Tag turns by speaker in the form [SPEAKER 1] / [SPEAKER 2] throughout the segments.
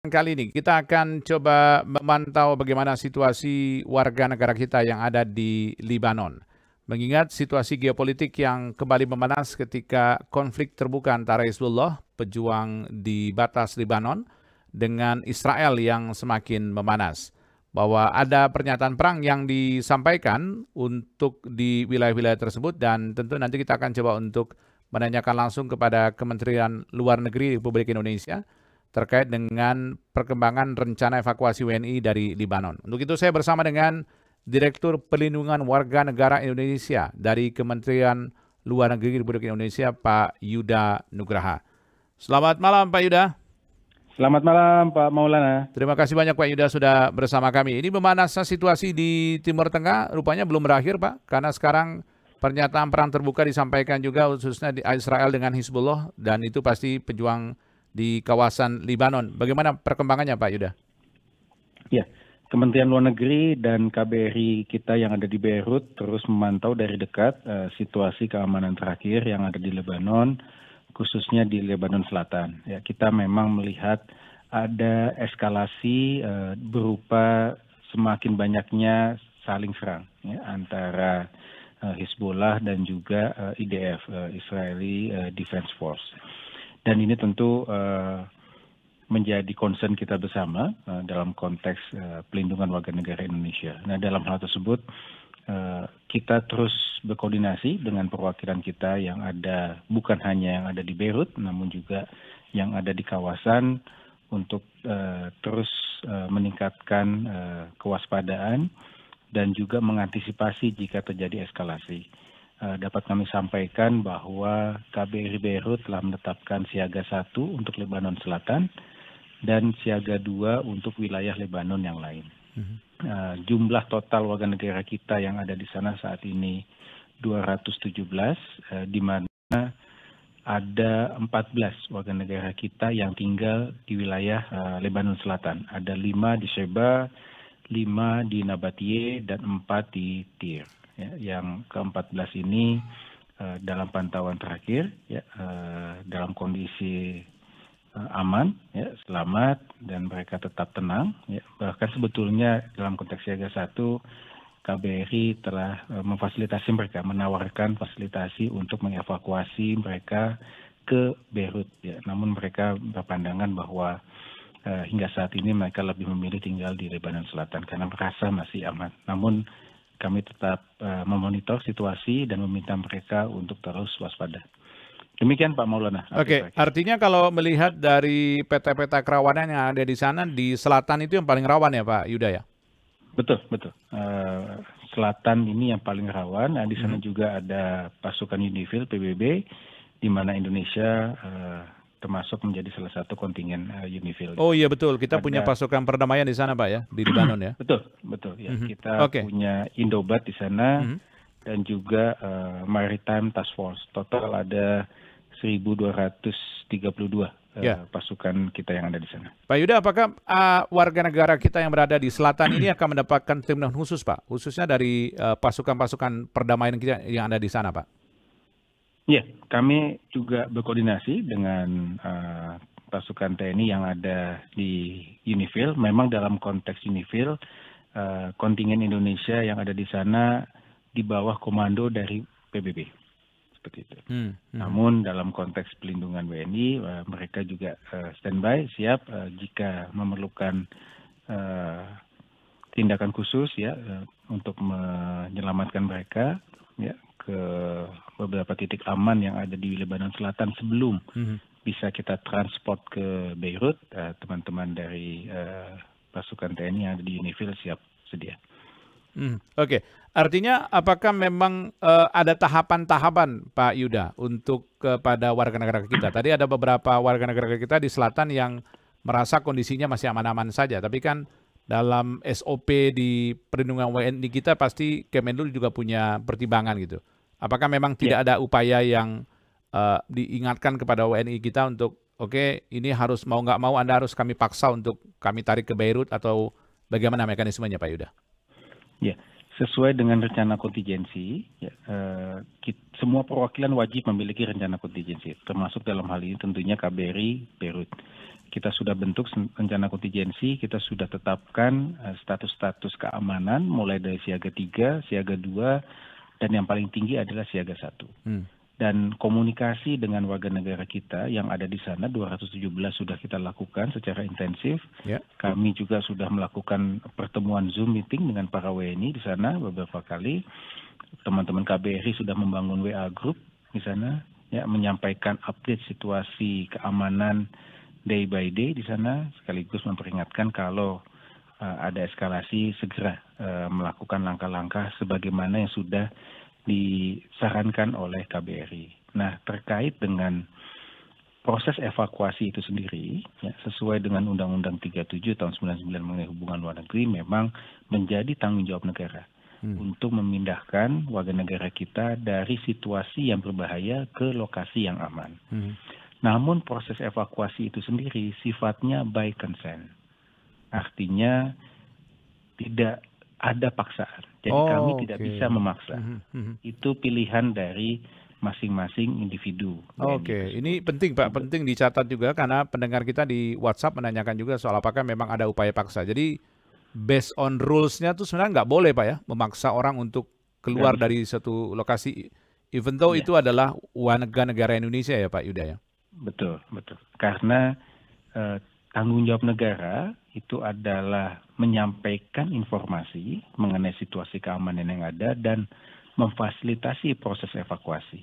[SPEAKER 1] Kali ini kita akan coba memantau bagaimana situasi warga negara kita yang ada di Libanon. Mengingat situasi geopolitik yang kembali memanas ketika konflik terbuka antara Hizbullah, pejuang di batas Libanon, dengan Israel yang semakin memanas. Bahwa ada pernyataan perang yang disampaikan untuk di wilayah-wilayah tersebut dan tentu nanti kita akan coba untuk menanyakan langsung kepada Kementerian Luar Negeri Republik Indonesia terkait dengan perkembangan rencana evakuasi WNI dari Libanon. Untuk itu saya bersama dengan Direktur Perlindungan Warga Negara Indonesia dari Kementerian Luar Negeri Republik Indonesia, Pak Yuda Nugraha. Selamat malam Pak Yuda.
[SPEAKER 2] Selamat malam Pak Maulana.
[SPEAKER 1] Terima kasih banyak Pak Yuda sudah bersama kami. Ini memanasnya situasi di Timur Tengah rupanya belum berakhir Pak, karena sekarang pernyataan perang terbuka disampaikan juga khususnya di Israel dengan Hizbullah dan itu pasti pejuang di kawasan Libanon. Bagaimana perkembangannya Pak Yuda?
[SPEAKER 2] Ya, Kementerian Luar Negeri dan KBRI kita yang ada di Beirut terus memantau dari dekat situasi keamanan terakhir yang ada di Lebanon, khususnya di Lebanon Selatan. Ya, kita memang melihat ada eskalasi berupa semakin banyaknya saling serang ya, antara Hizbullah dan juga IDF, Israeli Defense Force. Dan ini tentu menjadi concern kita bersama dalam konteks pelindungan warga negara Indonesia. Nah, dalam hal tersebut kita terus berkoordinasi dengan perwakilan kita yang ada, bukan hanya yang ada di Beirut, namun juga yang ada di kawasan untuk terus meningkatkan kewaspadaan dan juga mengantisipasi jika terjadi eskalasi. Dapat kami sampaikan bahwa KBRI Beirut telah menetapkan siaga 1 untuk Lebanon Selatan dan siaga 2 untuk wilayah Lebanon yang lain. Jumlah total warga negara kita yang ada di sana saat ini 217, di mana ada 14 warga negara kita yang tinggal di wilayah Lebanon Selatan. Ada 5 di Sheba, 5 di Nabatie, dan 4 di Tyre. Ya, yang ke-14 ini dalam pantauan terakhir ya, dalam kondisi aman, ya, selamat, dan mereka tetap tenang. Ya. Bahkan sebetulnya dalam konteks siaga 1, KBRI telah memfasilitasi mereka, menawarkan fasilitasi untuk mengevakuasi mereka ke Beirut. Ya. Namun mereka berpandangan bahwa hingga saat ini mereka lebih memilih tinggal di Lebanon Selatan karena merasa masih aman. Namun kami tetap memonitor situasi dan meminta mereka untuk terus waspada. Demikian Pak Maulana.
[SPEAKER 1] Oke, artinya kalau melihat dari peta-peta kerawanan yang ada di sana, di selatan itu yang paling rawan ya Pak Yuda ya?
[SPEAKER 2] Betul. Selatan ini yang paling rawan. Nah, di sana juga ada pasukan UNIFIL, PBB, di mana Indonesia termasuk menjadi salah satu kontingen UNIFIL.
[SPEAKER 1] Oh iya betul, kita punya pasukan perdamaian di sana Pak ya, di Libanon ya?
[SPEAKER 2] Betul. Ya. Kita punya Indobat di sana dan juga Maritime Task Force. Total ada 1.232 pasukan kita yang ada di sana.
[SPEAKER 1] Pak Yuda, apakah warga negara kita yang berada di selatan ini akan mendapatkan treatment khusus Pak? Khususnya dari pasukan-pasukan perdamaian kita yang ada di sana Pak?
[SPEAKER 2] Ya, kami juga berkoordinasi dengan pasukan TNI yang ada di UNIFIL. Memang dalam konteks UNIFIL, kontingen Indonesia yang ada di sana di bawah komando dari PBB. Seperti itu. Namun dalam konteks pelindungan WNI, mereka juga standby, siap jika memerlukan tindakan khusus ya untuk menyelamatkan mereka ya ke beberapa titik aman yang ada di Lebanon Selatan sebelum bisa kita transport ke Beirut. Teman-teman dari pasukan TNI yang ada di UNIFIL siap sedia.
[SPEAKER 1] Oke. Artinya apakah memang ada tahapan-tahapan Pak Yuda untuk kepada warga negara kita? Tadi ada beberapa warga negara kita di selatan yang merasa kondisinya masih aman-aman saja. Tapi kan dalam SOP di perlindungan WNI kita pasti Kemenlu juga punya pertimbangan gitu. Apakah memang tidak ada upaya yang diingatkan kepada WNI kita untuk oke, ini harus mau nggak mau Anda harus kami paksa untuk kami tarik ke Beirut atau bagaimana mekanismenya Pak Yuda?
[SPEAKER 2] Ya, sesuai dengan rencana kontingensi, ya, semua perwakilan wajib memiliki rencana kontingensi, termasuk dalam hal ini tentunya KBRI Beirut. kita sudah bentuk rencana kontingensi, kita sudah tetapkan status-status keamanan mulai dari siaga 3, siaga 2, dan yang paling tinggi adalah siaga 1. Dan komunikasi dengan warga negara kita yang ada di sana 217 sudah kita lakukan secara intensif. Kami juga sudah melakukan pertemuan Zoom meeting dengan para WNI di sana beberapa kali. Teman-teman KBRI sudah membangun WA group di sana, ya, menyampaikan update situasi keamanan day by day di sana, sekaligus memperingatkan kalau ada eskalasi segera melakukan langkah-langkah sebagaimana yang sudah disarankan oleh KBRI. Nah, terkait dengan proses evakuasi itu sendiri, ya, sesuai dengan Undang-Undang 37 tahun 99 mengenai hubungan luar negeri, memang menjadi tanggung jawab negara untuk memindahkan warga negara kita dari situasi yang berbahaya ke lokasi yang aman. Namun proses evakuasi itu sendiri sifatnya by consent. Artinya tidak ada paksaan. Jadi kami tidak bisa memaksa. Itu pilihan dari masing-masing individu.
[SPEAKER 1] Ini penting Pak, penting dicatat juga karena pendengar kita di WhatsApp menanyakan juga soal apakah memang ada upaya paksa. Jadi based on rules-nya tuh sebenarnya nggak boleh Pak ya, memaksa orang untuk keluar dari satu lokasi, even though itu adalah warga negara Indonesia ya Pak Yuda ya?
[SPEAKER 2] Betul. Karena tanggung jawab negara itu adalah menyampaikan informasi mengenai situasi keamanan yang ada dan memfasilitasi proses evakuasi.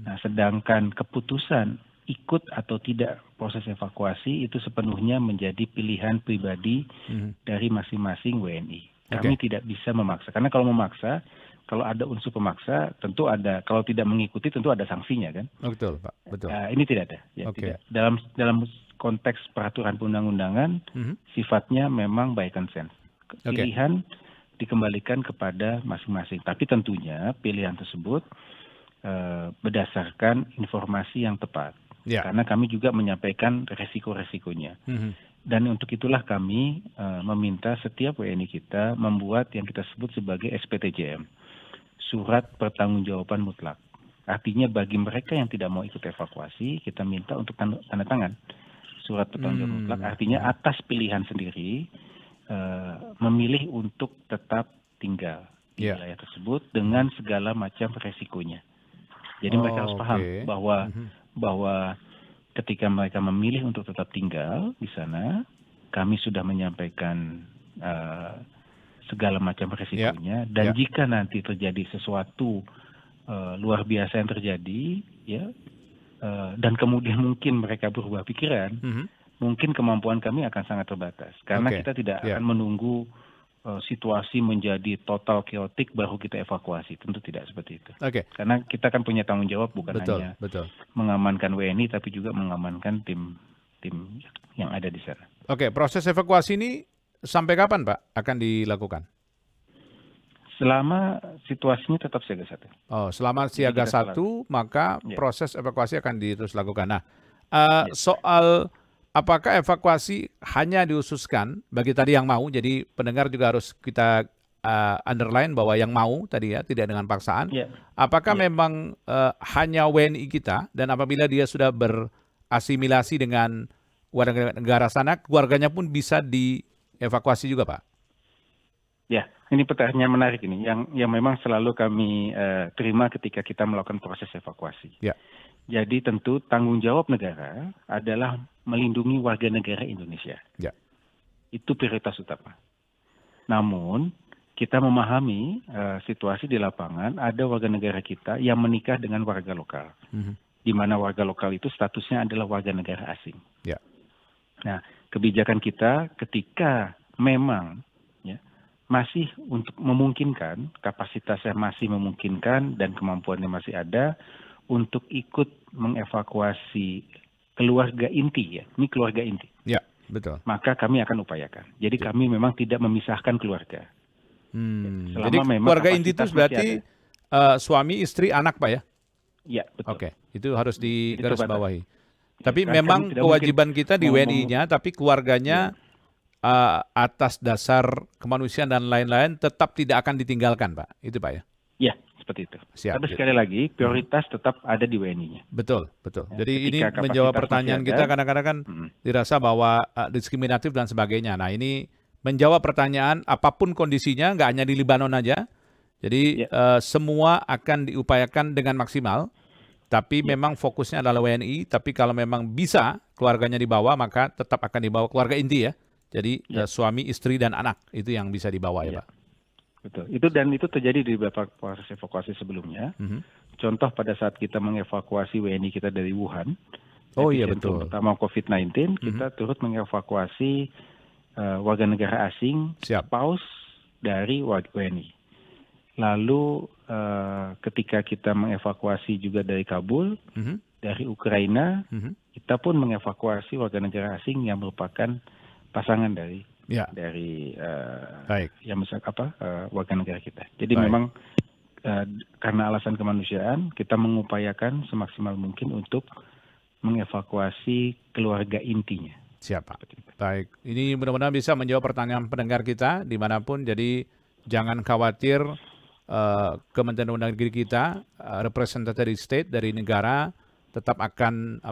[SPEAKER 2] Nah, sedangkan keputusan ikut atau tidak proses evakuasi itu sepenuhnya menjadi pilihan pribadi dari masing-masing WNI. Kami tidak bisa memaksa, karena kalau memaksa, kalau ada unsur pemaksa, tentu ada. Kalau tidak mengikuti, tentu ada sanksinya, kan?
[SPEAKER 1] Betul, Pak. Betul.
[SPEAKER 2] Ini tidak ada. Ya, tidak. Dalam konteks peraturan perundang-undangan, sifatnya memang by consent. Pilihan dikembalikan kepada masing-masing. Tapi tentunya pilihan tersebut berdasarkan informasi yang tepat. Karena kami juga menyampaikan resiko-resikonya. Dan untuk itulah kami meminta setiap WNI kita membuat yang kita sebut sebagai SPTJM, surat pertanggungjawaban mutlak. Artinya bagi mereka yang tidak mau ikut evakuasi, kita minta untuk tanda tangan surat pertanggungjawaban mutlak. Artinya atas pilihan sendiri memilih untuk tetap tinggal di wilayah tersebut dengan segala macam resikonya. Jadi mereka harus paham bahwa ketika mereka memilih untuk tetap tinggal di sana, kami sudah menyampaikan segala macam resikonya. Dan jika nanti terjadi sesuatu luar biasa yang terjadi, dan kemudian mungkin mereka berubah pikiran, mungkin kemampuan kami akan sangat terbatas. Karena kita tidak akan menunggu situasi menjadi total chaotic baru kita evakuasi. Tentu tidak seperti itu. Karena kita kan punya tanggung jawab bukan hanya mengamankan WNI, tapi juga mengamankan tim yang ada di sana.
[SPEAKER 1] Proses evakuasi ini sampai kapan Pak akan dilakukan?
[SPEAKER 2] Selama situasinya tetap siaga 1.
[SPEAKER 1] Selama siaga 1, maka proses evakuasi akan terus lakukan. Nah, soal apakah evakuasi hanya dihususkan bagi tadi yang mau, jadi pendengar juga harus kita underline bahwa yang mau tadi ya, tidak dengan paksaan. Apakah memang hanya WNI kita, dan apabila dia sudah berasimilasi dengan warga negara sana, keluarganya pun bisa dievakuasi juga Pak?
[SPEAKER 2] Ya, ini pertanyaan menarik ini, yang memang selalu kami terima ketika kita melakukan proses evakuasi. Jadi tentu tanggung jawab negara adalah melindungi warga negara Indonesia. Itu prioritas utama. Namun kita memahami situasi di lapangan, ada warga negara kita yang menikah dengan warga lokal, di mana warga lokal itu statusnya adalah warga negara asing. Nah, kebijakan kita ketika memang masih untuk memungkinkan, kapasitasnya masih memungkinkan dan kemampuannya masih ada untuk ikut mengevakuasi keluarga inti, ya. Ini keluarga inti.
[SPEAKER 1] Betul.
[SPEAKER 2] Maka kami akan upayakan. Jadi kami memang tidak memisahkan keluarga.
[SPEAKER 1] Jadi keluarga inti itu berarti suami, istri, anak Pak ya?
[SPEAKER 2] Iya, betul.
[SPEAKER 1] Itu harus digarisbawahi. Tapi memang kewajiban kita di WNI-nya, tapi keluarganya atas dasar kemanusiaan dan lain-lain tetap tidak akan ditinggalkan Pak. Itu Pak ya?
[SPEAKER 2] Ya, seperti itu.
[SPEAKER 1] Siap.
[SPEAKER 2] Tapi sekali lagi, prioritas tetap ada di WNI-nya.
[SPEAKER 1] Betul.
[SPEAKER 2] Ya,
[SPEAKER 1] Jadi ini
[SPEAKER 2] ketika
[SPEAKER 1] menjawab
[SPEAKER 2] kapasitas
[SPEAKER 1] pertanyaan
[SPEAKER 2] masih
[SPEAKER 1] kita
[SPEAKER 2] ada,
[SPEAKER 1] kadang-kadang kan dirasa bahwa diskriminatif dan sebagainya. Nah, ini menjawab pertanyaan apapun kondisinya, nggak hanya di Libanon aja. Jadi semua akan diupayakan dengan maksimal. Tapi memang fokusnya adalah WNI. Tapi kalau memang bisa keluarganya dibawa, maka tetap akan dibawa keluarga inti ya. Jadi suami, istri, dan anak itu yang bisa dibawa ya Pak.
[SPEAKER 2] Betul. Itu terjadi di beberapa proses evakuasi sebelumnya. Contoh pada saat kita mengevakuasi WNI kita dari Wuhan.
[SPEAKER 1] Oh iya betul.
[SPEAKER 2] Pertama COVID-19, kita turut mengevakuasi warga negara asing, spouse dari WNI. Lalu ketika kita mengevakuasi juga dari Kabul, dari Ukraina, kita pun mengevakuasi warga negara asing yang merupakan pasangan dari yang warga negara kita. Jadi memang karena alasan kemanusiaan, kita mengupayakan semaksimal mungkin untuk mengevakuasi keluarga intinya.
[SPEAKER 1] Siapa? Baik, ini mudah-mudahan bisa menjawab pertanyaan pendengar kita dimanapun. Jadi jangan khawatir. Kementerian Luar Negeri kita, representative state dari negara tetap akan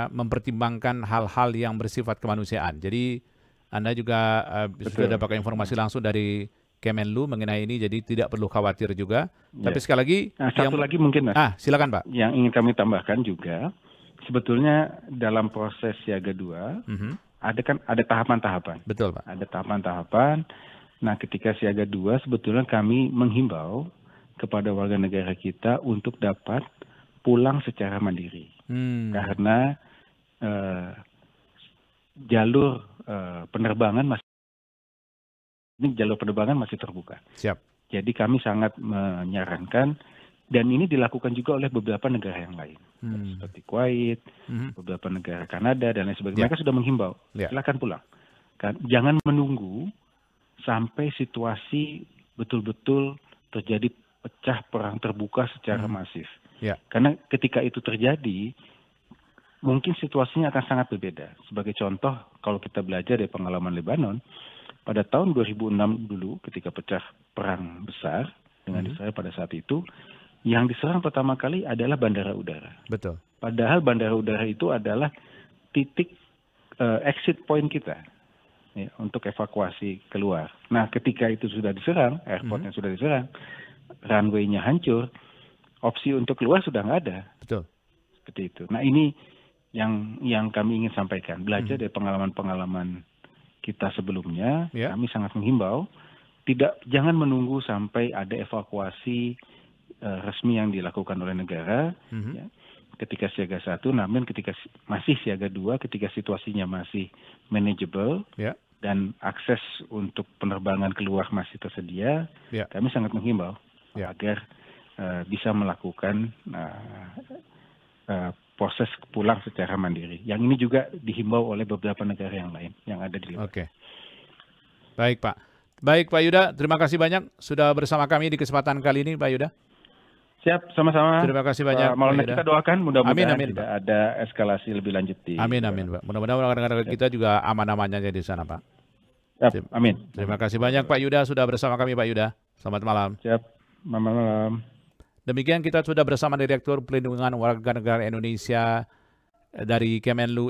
[SPEAKER 1] mempertimbangkan hal-hal yang bersifat kemanusiaan. Jadi Anda juga sudah dapatkan informasi langsung dari Kemenlu mengenai ini, jadi tidak perlu khawatir juga. Tapi sekali lagi,
[SPEAKER 2] satu lagi mungkin Mas.
[SPEAKER 1] Silakan Pak.
[SPEAKER 2] Yang ingin kami tambahkan juga, sebetulnya dalam proses siaga 2 ada tahapan-tahapan.
[SPEAKER 1] Betul Pak.
[SPEAKER 2] Ada tahapan-tahapan. Nah, ketika siaga 2 sebetulnya kami menghimbau kepada warga negara kita untuk dapat pulang secara mandiri. Karena jalur penerbangan masih terbuka.
[SPEAKER 1] Siap.
[SPEAKER 2] Jadi kami sangat menyarankan, dan ini dilakukan juga oleh beberapa negara yang lain. Seperti Kuwait, beberapa negara Kanada, dan lain sebagainya. Mereka sudah menghimbau, silakan pulang. Jangan menunggu sampai situasi betul-betul terjadi pecah perang terbuka secara masif. Karena ketika itu terjadi, mungkin situasinya akan sangat berbeda. Sebagai contoh, kalau kita belajar dari pengalaman Lebanon, pada tahun 2006 dulu ketika pecah perang besar dengan Israel pada saat itu, yang diserang pertama kali adalah bandara udara.
[SPEAKER 1] Betul. Padahal
[SPEAKER 2] bandara udara itu adalah titik exit point kita. Untuk evakuasi keluar. Nah, ketika itu sudah diserang, airportnya sudah diserang, runway-nya hancur, opsi untuk keluar sudah nggak ada.
[SPEAKER 1] Betul.
[SPEAKER 2] Seperti itu. Nah, ini yang kami ingin sampaikan. Belajar dari pengalaman-pengalaman kita sebelumnya, kami sangat menghimbau, jangan menunggu sampai ada evakuasi resmi yang dilakukan oleh negara, ketika siaga 1, namun ketika masih siaga 2, ketika situasinya masih manageable, dan akses untuk penerbangan keluar masih tersedia, kami sangat menghimbau agar bisa melakukan proses pulang secara mandiri. Yang ini juga dihimbau oleh beberapa negara yang lain yang ada di luar.
[SPEAKER 1] Oke. Baik Pak. Baik Pak Yuda, terima kasih banyak sudah bersama kami di kesempatan kali ini Pak Yuda.
[SPEAKER 2] Siap, sama-sama.
[SPEAKER 1] Terima kasih banyak.
[SPEAKER 2] Malam kita doakan mudah-mudahan tidak
[SPEAKER 1] Pak.
[SPEAKER 2] ada eskalasi lebih lanjut di.
[SPEAKER 1] Amin Pak. Mudah-mudahan warga-negara kita juga aman-aman aja di sana Pak.
[SPEAKER 2] Siap, amin.
[SPEAKER 1] Terima kasih banyak Pak Yuda sudah bersama kami Pak Yuda. Selamat malam.
[SPEAKER 2] Siap, malam.
[SPEAKER 1] Demikian kita sudah bersama Direktur Pelindungan Warga Negara Indonesia dari Kemenlu